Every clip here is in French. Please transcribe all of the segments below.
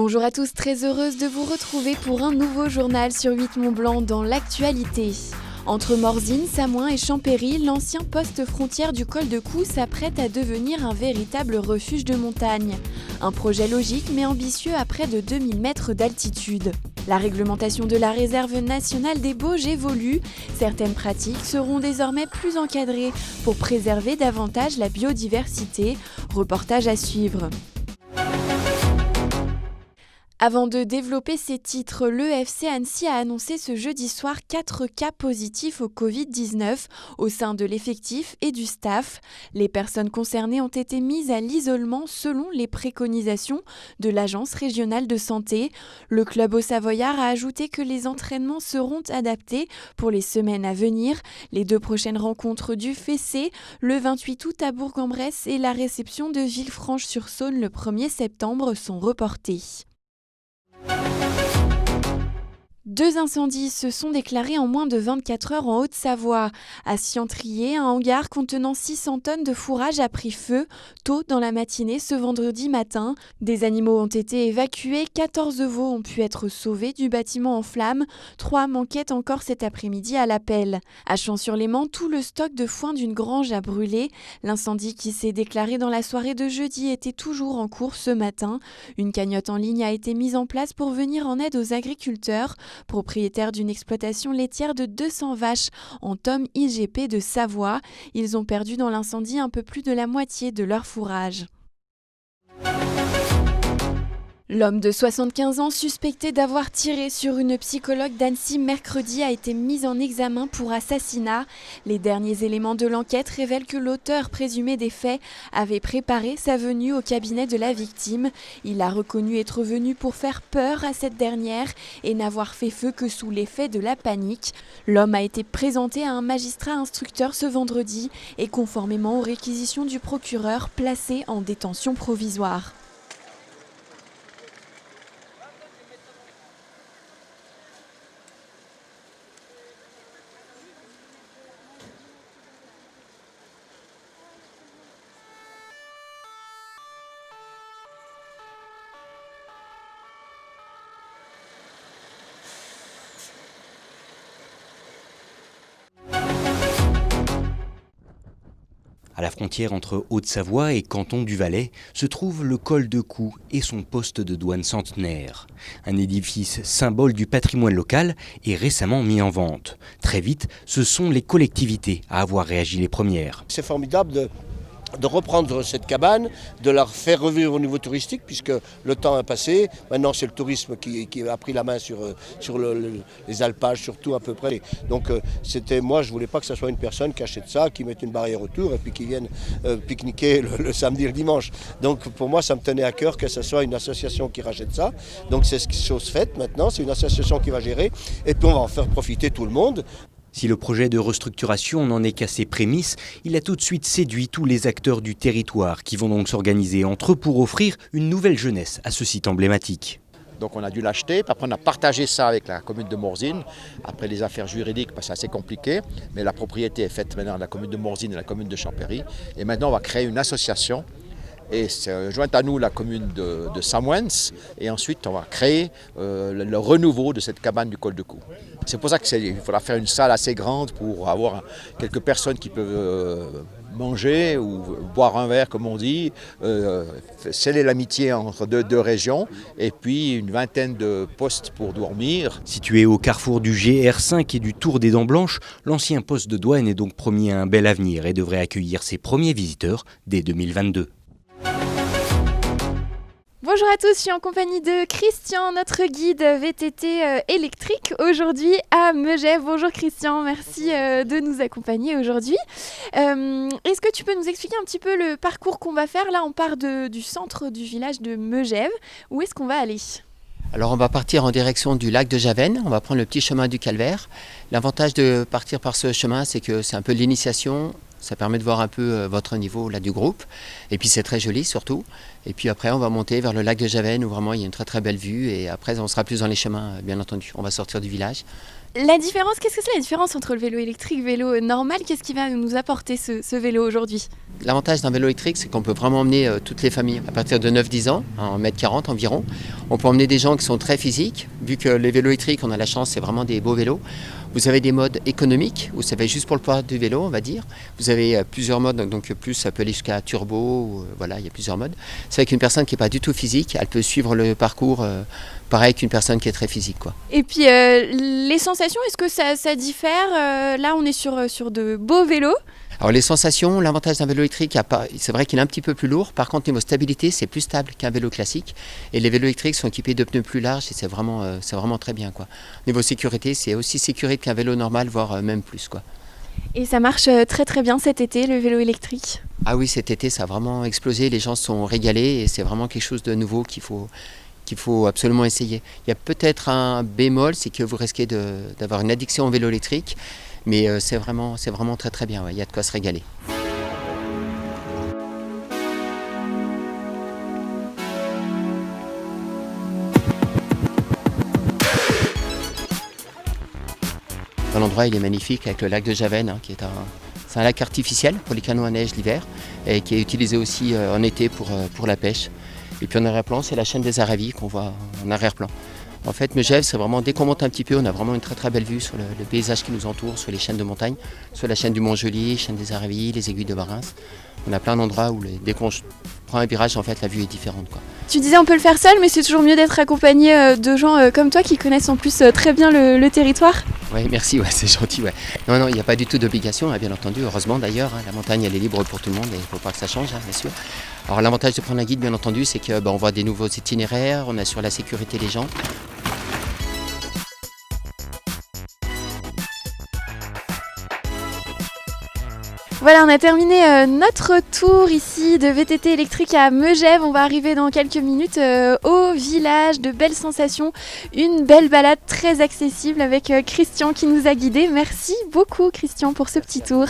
Bonjour à tous, très heureuse de vous retrouver pour un nouveau journal sur 8 Mont-Blanc dans l'actualité. Entre Morzine, Samoin et Champéry, l'ancien poste frontière du col de Cou s'apprête à devenir un véritable refuge de montagne. Un projet logique mais ambitieux à près de 2000 mètres d'altitude. La réglementation de la réserve nationale des Bauges évolue. Certaines pratiques seront désormais plus encadrées pour préserver davantage la biodiversité. Reportage à suivre. Avant de développer ses titres, le FC Annecy a annoncé ce jeudi soir 4 cas positifs au Covid-19 au sein de l'effectif et du staff. Les personnes concernées ont été mises à l'isolement selon les préconisations de l'Agence régionale de santé. Le club haut-savoyard a ajouté que les entraînements seront adaptés pour les semaines à venir. Les 2 prochaines rencontres du FC, le 28 août à Bourg-en-Bresse et la réception de Villefranche-sur-Saône le 1er septembre sont reportées. 2 incendies se sont déclarés en moins de 24 heures en Haute-Savoie. À Ciantrier, un hangar contenant 600 tonnes de fourrage a pris feu tôt dans la matinée ce vendredi matin. Des animaux ont été évacués, 14 veaux ont pu être sauvés du bâtiment en flammes, 3 manquaient encore cet après-midi à l'appel. À Champs-sur-Léman, tout le stock de foin d'une grange a brûlé. L'incendie qui s'est déclaré dans la soirée de jeudi était toujours en cours ce matin. Une cagnotte en ligne a été mise en place pour venir en aide aux agriculteurs. Propriétaires d'une exploitation laitière de 200 vaches en Tom IGP de Savoie. Ils ont perdu dans l'incendie un peu plus de la moitié de leur fourrage. L'homme de 75 ans suspecté d'avoir tiré sur une psychologue d'Annecy mercredi a été mis en examen pour assassinat. Les derniers éléments de l'enquête révèlent que l'auteur présumé des faits avait préparé sa venue au cabinet de la victime. Il a reconnu être venu pour faire peur à cette dernière et n'avoir fait feu que sous l'effet de la panique. L'homme a été présenté à un magistrat instructeur ce vendredi et conformément aux réquisitions du procureur placé en détention provisoire. À la frontière entre Haute-Savoie et Canton du Valais se trouve le col de Cou et son poste de douane centenaire. Un édifice symbole du patrimoine local est récemment mis en vente. Très vite, ce sont les collectivités à avoir réagi les premières. C'est formidable de reprendre cette cabane, de la faire revivre au niveau touristique, puisque le temps a passé. Maintenant, c'est le tourisme qui a pris la main sur les alpages, surtout à peu près. Donc, moi, je ne voulais pas que ce soit une personne qui achète ça, qui mette une barrière autour et puis qui vienne pique-niquer le samedi et le dimanche. Donc, pour moi, ça me tenait à cœur que ce soit une association qui rachète ça. Donc, c'est chose faite maintenant. C'est une association qui va gérer. Et puis, on va en faire profiter tout le monde. Si le projet de restructuration n'en est qu'à ses prémices, il a tout de suite séduit tous les acteurs du territoire qui vont donc s'organiser entre eux pour offrir une nouvelle jeunesse à ce site emblématique. Donc on a dû l'acheter, puis après on a partagé ça avec la commune de Morzine. Après les affaires juridiques, c'est assez compliqué, mais la propriété est faite maintenant à la commune de Morzine et la commune de Champéry. Et maintenant on va créer une association. Et c'est jointe à nous la commune de Samoens, et ensuite on va créer le renouveau de cette cabane du col de Cou. C'est pour ça qu'il faudra faire une salle assez grande pour avoir quelques personnes qui peuvent manger ou boire un verre comme on dit, sceller l'amitié entre deux régions, et puis une vingtaine de postes pour dormir. Situé au carrefour du GR5 et du Tour des Dents Blanches, l'ancien poste de douane est donc promis à un bel avenir et devrait accueillir ses premiers visiteurs dès 2022. Bonjour à tous, je suis en compagnie de Christian, notre guide VTT électrique aujourd'hui à Megève. Bonjour Christian, merci de nous accompagner aujourd'hui. Est-ce que tu peux nous expliquer un petit peu le parcours qu'on va faire? Là, on part du centre du village de Megève. Où est-ce qu'on va aller? Alors on va partir en direction du lac de Javennes, on va prendre le petit chemin du Calvaire. L'avantage de partir par ce chemin, c'est que c'est un peu de l'initiation. Ça permet de voir un peu votre niveau là, du groupe. Et puis c'est très joli surtout. Et puis après on va monter vers le lac de Javennes où vraiment il y a une très très belle vue. Et après on sera plus dans les chemins bien entendu. On va sortir du village. La différence, qu'est-ce que c'est la différence entre le vélo électrique et le vélo normal? Qu'est-ce qui va nous apporter ce vélo aujourd'hui? L'avantage d'un vélo électrique, c'est qu'on peut vraiment emmener toutes les familles à partir de 9-10 ans, en 1m40 environ. On peut emmener des gens qui sont très physiques, vu que les vélos électriques, on a la chance, c'est vraiment des beaux vélos. Vous avez des modes économiques, où ça va juste pour le poids du vélo, on va dire. Vous avez plusieurs modes, donc plus ça peut aller jusqu'à turbo, voilà, il y a plusieurs modes. C'est avec une personne qui n'est pas du tout physique, elle peut suivre le parcours pareil qu'une personne qui est très physique, quoi. Et puis les sensations, est-ce que ça diffère? Là, on est sur de beaux vélos. Alors les sensations, l'avantage d'un vélo électrique, c'est vrai qu'il est un petit peu plus lourd. Par contre, niveau stabilité, c'est plus stable qu'un vélo classique. Et les vélos électriques sont équipés de pneus plus larges et c'est vraiment très bien, quoi. Niveau sécurité, c'est aussi sécurisé qu'un vélo normal, voire même plus, quoi. Et ça marche très très bien cet été, le vélo électrique? Ah oui, cet été, ça a vraiment explosé. Les gens se sont régalés et c'est vraiment quelque chose de nouveau qu'il faut absolument essayer. Il y a peut-être un bémol, c'est que vous risquez d'avoir une addiction au vélo électrique. Mais c'est vraiment très très bien, ouais. Il y a de quoi se régaler. L'endroit il est magnifique avec le lac de Javennes, hein, c'est un lac artificiel pour les canots à neige l'hiver et qui est utilisé aussi en été pour la pêche. Et puis en arrière-plan, c'est la chaîne des Aravis qu'on voit en arrière-plan. En fait, Megève, c'est vraiment, dès qu'on monte un petit peu, on a vraiment une très très belle vue sur le paysage qui nous entoure, sur les chaînes de montagne, sur la chaîne du Mont-Joli, chaîne des Aravis, les aiguilles de Barins. On a plein d'endroits où dès qu'on prend un virage, en fait, la vue est différente, quoi. Tu disais on peut le faire seul, mais c'est toujours mieux d'être accompagné de gens comme toi qui connaissent en plus très bien le territoire. Oui, merci, ouais, c'est gentil. Ouais. Non, il n'y a pas du tout d'obligation, hein, bien entendu, heureusement d'ailleurs. Hein, la montagne, elle est libre pour tout le monde et il ne faut pas que ça change, hein, bien sûr. Alors l'avantage de prendre un guide, bien entendu, c'est qu'on voit des nouveaux itinéraires, on assure la sécurité des gens. Voilà, on a terminé notre tour ici de VTT électrique à Megève. On va arriver dans quelques minutes au village. De belles sensations, une belle balade très accessible avec Christian qui nous a guidés. Merci beaucoup Christian pour ce petit tour.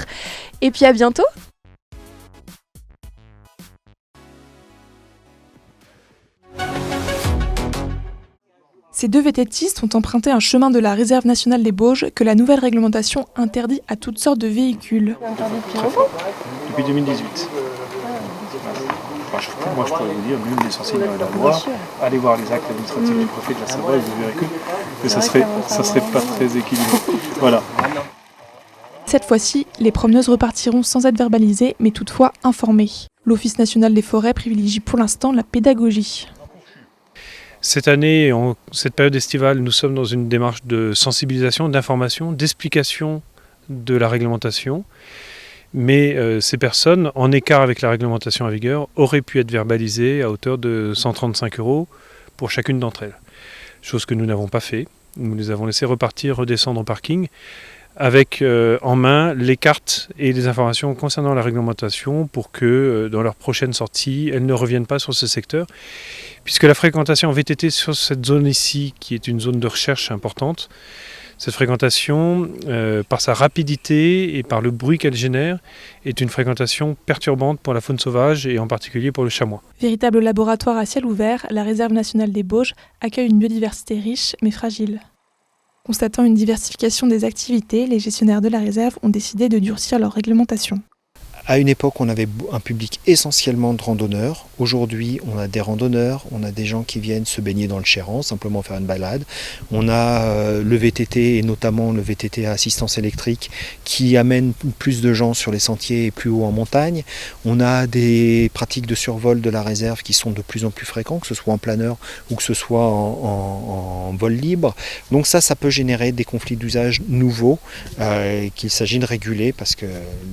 Et puis à bientôt. Ces deux VTTistes ont emprunté un chemin de la réserve nationale des Bauges que la nouvelle réglementation interdit à toutes sortes de véhicules. Depuis 2018. Moi, je pourrais vous dire, nul n'est censé ignorer la loi. Allez voir les actes administratifs du préfet de la Savoie et vous verrez que ça serait pas très équilibré. Voilà. Cette fois-ci, les promeneuses repartiront sans être verbalisées, mais toutefois informées. L'Office national des forêts privilégie pour l'instant la pédagogie. Cette année, en cette période estivale, nous sommes dans une démarche de sensibilisation, d'information, d'explication de la réglementation. Mais ces personnes, en écart avec la réglementation en vigueur, auraient pu être verbalisées à hauteur de 135 € pour chacune d'entre elles. Chose que nous n'avons pas fait. Nous les avons laissées repartir, redescendre au parking, avec en main les cartes et les informations concernant la réglementation pour que dans leur prochaine sortie, elles ne reviennent pas sur ce secteur. Puisque la fréquentation en VTT sur cette zone ici, qui est une zone de recherche importante, cette fréquentation, par sa rapidité et par le bruit qu'elle génère, est une fréquentation perturbante pour la faune sauvage et en particulier pour le chamois. Véritable laboratoire à ciel ouvert, la réserve nationale des Bauges accueille une biodiversité riche mais fragile. Constatant une diversification des activités, les gestionnaires de la réserve ont décidé de durcir leur réglementation. À une époque, on avait un public essentiellement de randonneurs. Aujourd'hui, on a des randonneurs, on a des gens qui viennent se baigner dans le Chéran, simplement faire une balade. On a le VTT, et notamment le VTT à assistance électrique, qui amène plus de gens sur les sentiers et plus haut en montagne. On a des pratiques de survol de la réserve qui sont de plus en plus fréquents, que ce soit en planeur ou que ce soit en vol libre. Donc ça peut générer des conflits d'usage nouveaux qu'il s'agit de réguler, parce que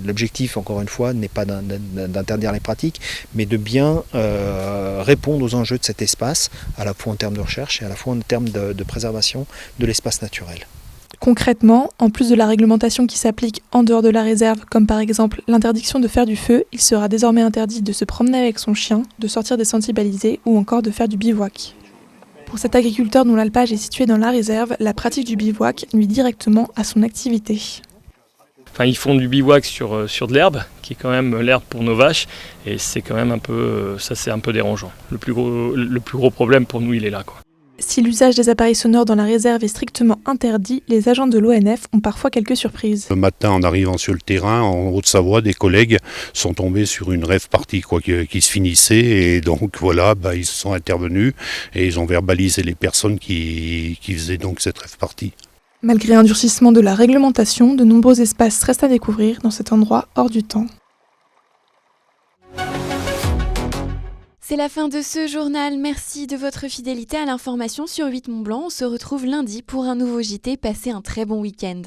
l'objectif, encore une fois, n'est pas d'interdire les pratiques, mais de bien répondre aux enjeux de cet espace, à la fois en termes de recherche et à la fois en termes de préservation de l'espace naturel. Concrètement, en plus de la réglementation qui s'applique en dehors de la réserve, comme par exemple l'interdiction de faire du feu, il sera désormais interdit de se promener avec son chien, de sortir des sentiers balisés ou encore de faire du bivouac. Pour cet agriculteur dont l'alpage est situé dans la réserve, la pratique du bivouac nuit directement à son activité. Enfin, ils font du bivouac sur de l'herbe, qui est quand même l'herbe pour nos vaches, et c'est quand même un peu dérangeant. Le plus gros problème pour nous, il est là, quoi. Si l'usage des appareils sonores dans la réserve est strictement interdit, les agents de l'ONF ont parfois quelques surprises. Le matin, en arrivant sur le terrain, en Haute-Savoie, des collègues sont tombés sur une rave party qui se finissait et donc voilà, ils se sont intervenus et ils ont verbalisé les personnes qui faisaient donc cette rave party. Malgré un durcissement de la réglementation, de nombreux espaces restent à découvrir dans cet endroit hors du temps. C'est la fin de ce journal. Merci de votre fidélité à l'information sur 8 Mont Blanc. On se retrouve lundi pour un nouveau JT. Passez un très bon week-end.